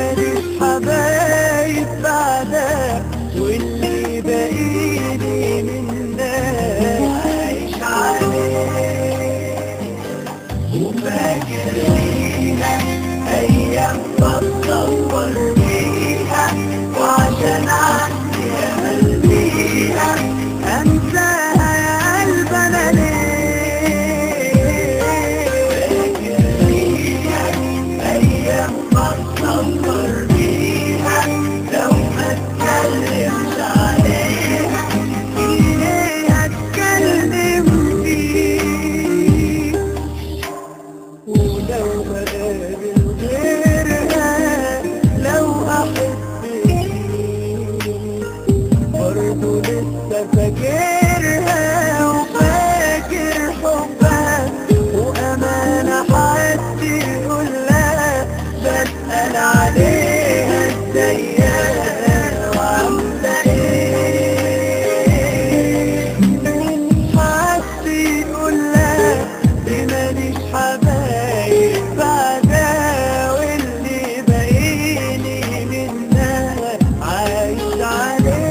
ماليش حبايب بعدها، واللي باقيلي منها عايش عليه. وفاكر ليها أيام بتصور بيها، وعشان عندي أمل بيها أنساها يا قلب أنا ليه. فاكر ليها أيام بتصور بيها، لو ما اتكلمش عليها إيه هتكلم فيه. ولو بقابل غيرها لو أحب برضه لسه فاكرها، وفاكر حبها وأمانة حد يقولها بسأل عليها ازيها وعاملة ايه. حد يقولها دي ماليش حبايب بعدها، واللي باقيلي منها عايش عليه.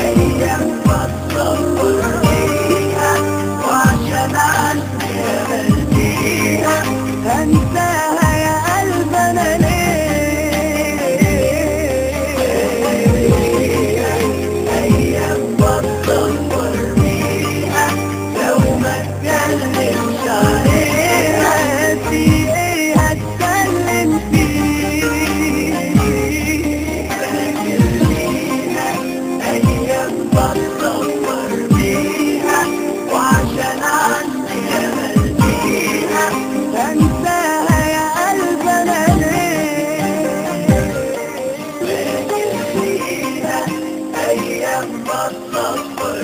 أيام بتصور بيها، وعشان عندي أمل بيها هنساها يا قلب أنا ليه. أيام بتصور بيها، لو ما اتكلمش عليها في إيه هتكلم فيه. فاكر ليها أيام بتصور بيها، وعشان عندي أمل بيها أنساها يا قلب أنا ليه. فاكر ليها أيام بتصور